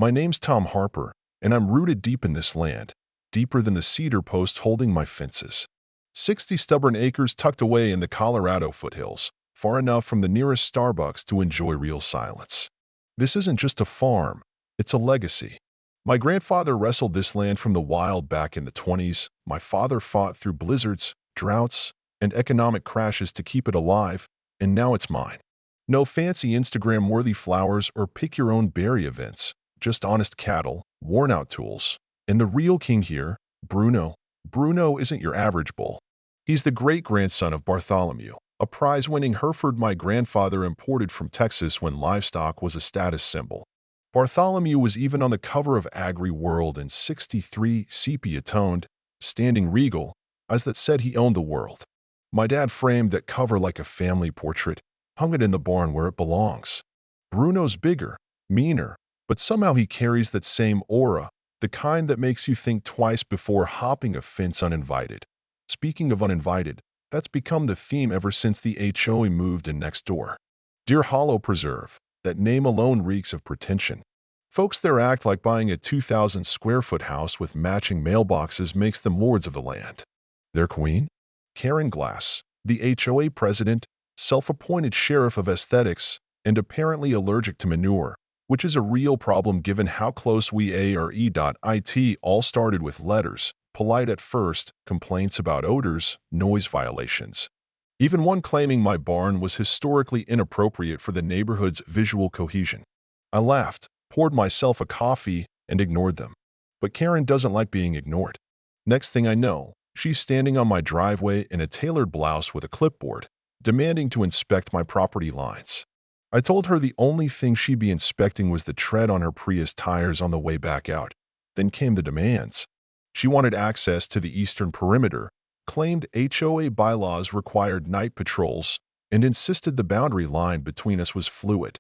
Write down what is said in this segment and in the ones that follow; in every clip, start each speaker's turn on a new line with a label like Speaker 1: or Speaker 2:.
Speaker 1: My name's Tom Harper, and I'm rooted deep in this land, deeper than the cedar post holding my fences. 60 stubborn acres tucked away in the Colorado foothills, far enough from the nearest Starbucks to enjoy real silence. This isn't just a farm, it's a legacy. My grandfather wrestled this land from the wild back in the 20s. My father fought through blizzards, droughts, and economic crashes to keep it alive, and now it's mine. No fancy Instagram-worthy flowers or pick-your-own-berry events, just honest cattle, worn-out tools. And the real king here, Bruno. Bruno isn't your average bull. He's the great-grandson of Bartholomew, a prize-winning Hereford my grandfather imported from Texas when livestock was a status symbol. Bartholomew was even on the cover of Agri-World in '63, sepia-toned, standing regal, as that said he owned the world. My dad framed that cover like a family portrait, hung it in the barn where it belongs. Bruno's bigger, meaner, but somehow he carries that same aura, the kind that makes you think twice before hopping a fence uninvited. Speaking of uninvited, that's become the theme ever since the HOA moved in next door. Deer Hollow Preserve, that name alone reeks of pretension. Folks there act like buying a 2,000 square foot house with matching mailboxes makes them lords of the land. Their queen? Karen Glass, the HOA president, self-appointed sheriff of aesthetics, and apparently allergic to manure, which is a real problem given how close we are. It all started with letters, polite at first, complaints about odors, noise violations. Even one claiming my barn was historically inappropriate for the neighborhood's visual cohesion. I laughed, poured myself a coffee, and ignored them. But Karen doesn't like being ignored. Next thing I know, she's standing on my driveway in a tailored blouse with a clipboard, demanding to inspect my property lines. I told her the only thing she'd be inspecting was the tread on her Prius tires on the way back out. Then came the demands. She wanted access to the eastern perimeter, claimed HOA bylaws required night patrols, and insisted the boundary line between us was fluid.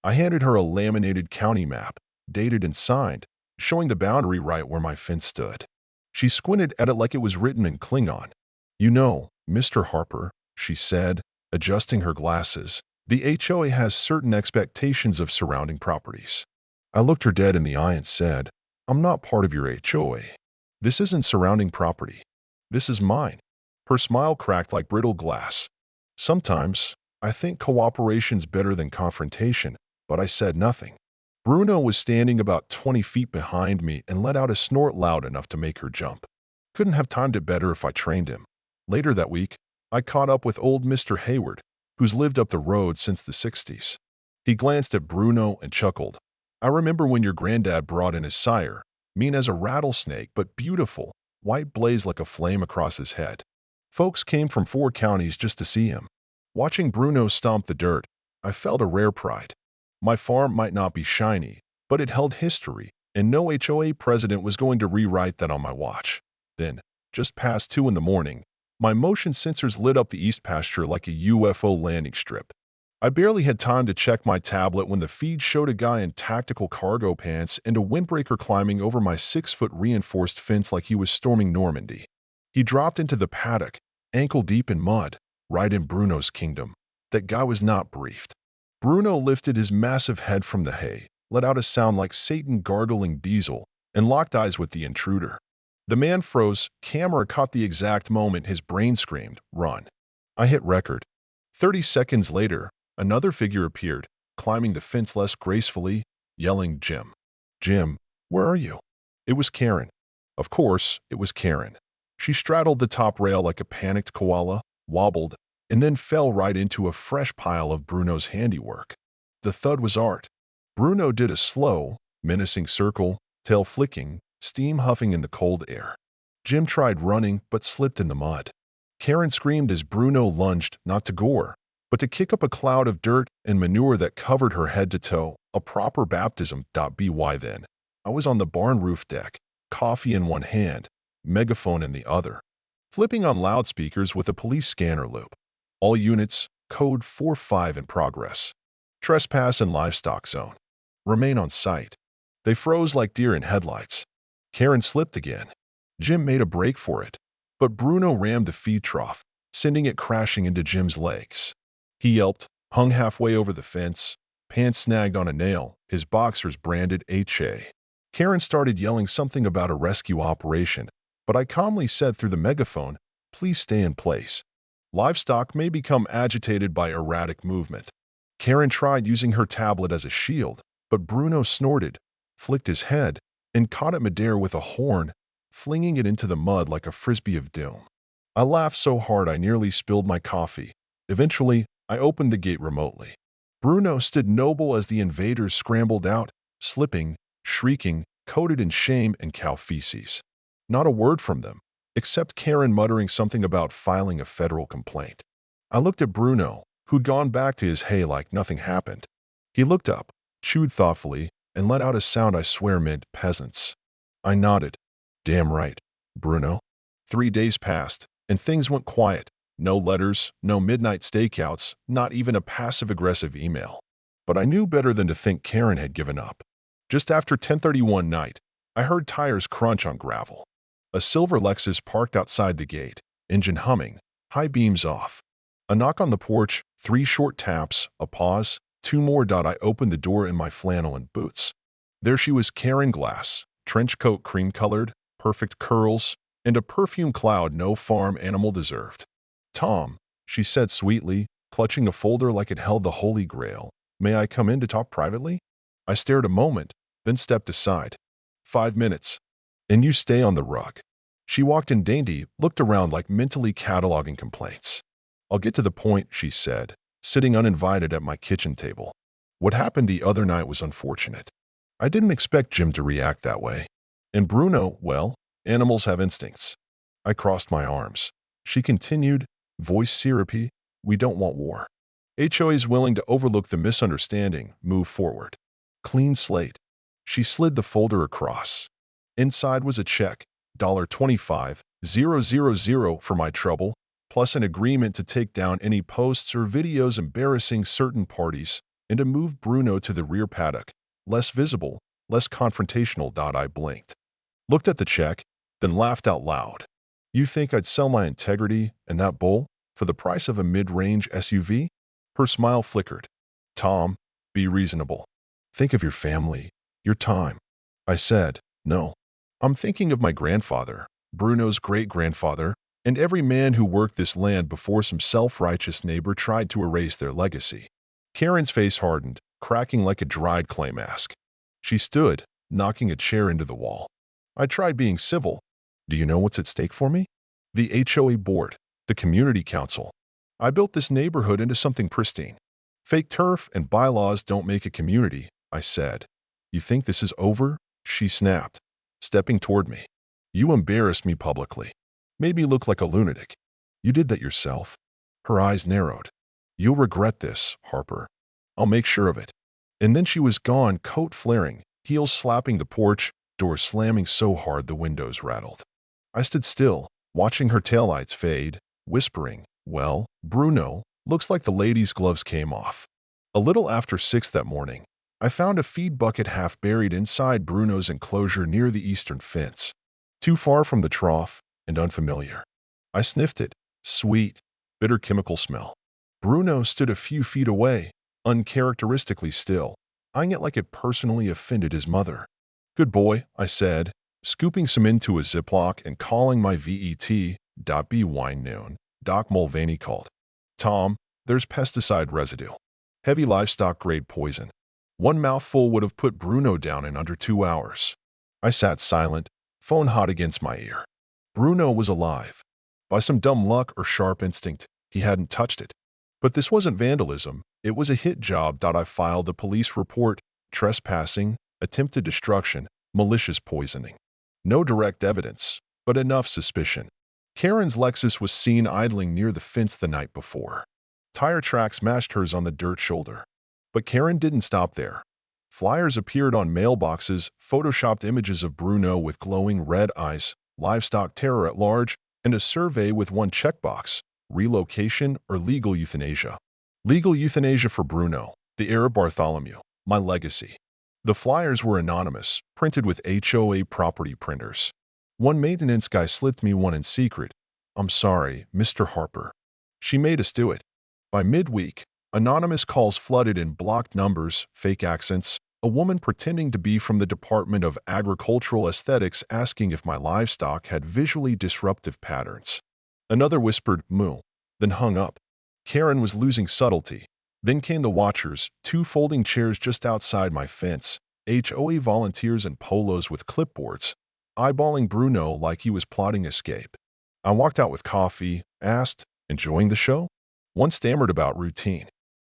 Speaker 1: I handed her a laminated county map, dated and signed, showing the boundary right where my fence stood. She squinted at it like it was written in Klingon. "You know, Mr. Harper," she said, adjusting her glasses, "the HOA has certain expectations of surrounding properties." I looked her dead in the eye and said, "I'm not part of your HOA. This isn't surrounding property. This is mine." Her smile cracked like brittle glass. Sometimes, I think cooperation's better than confrontation, but I said nothing. Bruno was standing about 20 feet behind me and let out a snort loud enough to make her jump. Couldn't have timed it better if I trained him. Later that week, I caught up with old Mr. Hayward, who's lived up the road since the '60s. He glanced at Bruno and chuckled. "I remember when your granddad brought in his sire, mean as a rattlesnake but beautiful, white blaze like a flame across his head. Folks came from 4 counties just to see him. Watching Bruno stomp the dirt, I felt a rare pride. My farm might not be shiny, but it held history, and no HOA president was going to rewrite that on my watch." Then, just past 2 in the morning, my motion sensors lit up the east pasture like a UFO landing strip. I barely had time to check my tablet when the feed showed a guy in tactical cargo pants and a windbreaker climbing over my 6-foot reinforced fence like he was storming Normandy. He dropped into the paddock, ankle-deep in mud, right in Bruno's kingdom. That guy was not briefed. Bruno lifted his massive head from the hay, let out a sound like Satan gargling diesel, and locked eyes with the intruder. The man froze. Camera caught the exact moment his brain screamed, "Run." I hit record. 30 seconds later, another figure appeared, climbing the fence less gracefully, yelling, "Jim. Jim, where are you?" It was Karen. Of course, it was Karen. She straddled the top rail like a panicked koala, wobbled, and then fell right into a fresh pile of Bruno's handiwork. The thud was art. Bruno did a slow, menacing circle, tail flicking, steam huffing in the cold air. Jim tried running but slipped in the mud. Karen screamed as Bruno lunged, not to gore, but to kick up a cloud of dirt and manure that covered her head to toe, a proper baptism. By then, I was on the barn roof deck, coffee in one hand, megaphone in the other, flipping on loudspeakers with a police scanner loop. All units, code 45 in progress. Trespass in livestock zone. Remain on site. They froze like deer in headlights. Karen slipped again. Jim made a break for it, but Bruno rammed the feed trough, sending it crashing into Jim's legs. He yelped, hung halfway over the fence, pants snagged on a nail, his boxers branded HA. Karen started yelling something about a rescue operation, but I calmly said through the megaphone, "Please stay in place. Livestock may become agitated by erratic movement." Karen tried using her tablet as a shield, but Bruno snorted, flicked his head, and caught at midair with a horn, flinging it into the mud like a frisbee of doom. I laughed so hard I nearly spilled my coffee. Eventually, I opened the gate remotely. Bruno stood noble as the invaders scrambled out, slipping, shrieking, coated in shame and cow feces. Not a word from them, except Karen muttering something about filing a federal complaint. I looked at Bruno, who'd gone back to his hay like nothing happened. He looked up, chewed thoughtfully, and let out a sound I swear meant peasants. I nodded. Damn right, Bruno. 3 days passed, and things went quiet. No letters, no midnight stakeouts, not even a passive-aggressive email. But I knew better than to think Karen had given up. Just after 10:31 night, I heard tires crunch on gravel. A silver Lexus parked outside the gate, engine humming, high beams off. A knock on the porch, 3 short taps, a pause, 2 more. I opened the door in my flannel and boots. There she was, Karen Glass, trench coat cream-colored, perfect curls, and a perfume cloud no farm animal deserved. "Tom," she said sweetly, clutching a folder like it held the Holy Grail. "May I come in to talk privately?" I stared a moment, then stepped aside. 5 minutes. And you stay on the rug. She walked in dainty, looked around like mentally cataloging complaints. "I'll get to the point," she said, sitting uninvited at my kitchen table. "What happened the other night was unfortunate. I didn't expect Jim to react that way. And Bruno, well, animals have instincts." I crossed my arms. She continued, voice syrupy, "We don't want war. HOA is willing to overlook the misunderstanding, move forward. Clean slate." She slid the folder across. Inside was a check, $25,000 for my trouble, plus an agreement to take down any posts or videos embarrassing certain parties and to move Bruno to the rear paddock, less visible, less confrontational. I blinked, looked at the check, then laughed out loud. "You think I'd sell my integrity and that bull for the price of a mid-range SUV? Her smile flickered. "Tom, be reasonable. Think of your family, your time." I said, "No. I'm thinking of my grandfather, Bruno's great-grandfather, and every man who worked this land before some self-righteous neighbor tried to erase their legacy." Karen's face hardened, cracking like a dried clay mask. She stood, knocking a chair into the wall. I tried being civil. "Do you know what's at stake for me? The HOA board, the community council. I built this neighborhood into something pristine. Fake turf and bylaws don't make a community," I said. "You think this is over?" she snapped, stepping toward me. "You embarrassed me publicly. Made me look like a lunatic. You did that yourself." Her eyes narrowed. "You'll regret this, Harper. I'll make sure of it." And then she was gone, coat flaring, heels slapping the porch, door slamming so hard the windows rattled. I stood still, watching her taillights fade, whispering, "Well, Bruno, looks like the lady's gloves came off." A little after 6 that morning, I found a feed bucket half buried inside Bruno's enclosure near the eastern fence. Too far from the trough and unfamiliar. I sniffed it. Sweet, bitter chemical smell. Bruno stood a few feet away, uncharacteristically still, eyeing it like it personally offended his mother. "Good boy," I said, scooping some into a Ziploc and calling my vet.b wine noon. Doc Mulvaney called. "Tom, there's pesticide residue. Heavy livestock-grade poison. One mouthful would have put Bruno down in under 2 hours." I sat silent, phone hot against my ear. Bruno was alive. By some dumb luck or sharp instinct, he hadn't touched it. But this wasn't vandalism. It was a hit job. I filed a police report, trespassing, attempted destruction, malicious poisoning. No direct evidence, but enough suspicion. Karen's Lexus was seen idling near the fence the night before. Tire tracks matched hers on the dirt shoulder. But Karen didn't stop there. Flyers appeared on mailboxes, photoshopped images of Bruno with glowing red eyes, livestock terror at large, and a survey with one checkbox: relocation or legal euthanasia. Legal euthanasia for Bruno, the Arab Bartholomew, my legacy. The flyers were anonymous, printed with HOA property printers. One maintenance guy slipped me one in secret. "I'm sorry, Mr. Harper." She made us do it. By midweek, Anonymous calls flooded in blocked numbers, fake accents, a woman pretending to be from the Department of Agricultural Aesthetics asking if my livestock had visually disruptive patterns. Another whispered, "Moo," then hung up. Karen was losing subtlety. Then came the watchers, two folding chairs just outside my fence, HOA volunteers in polos with clipboards, eyeballing Bruno like he was plotting escape. I walked out with coffee, asked, "Enjoying the show?" One stammered about routine.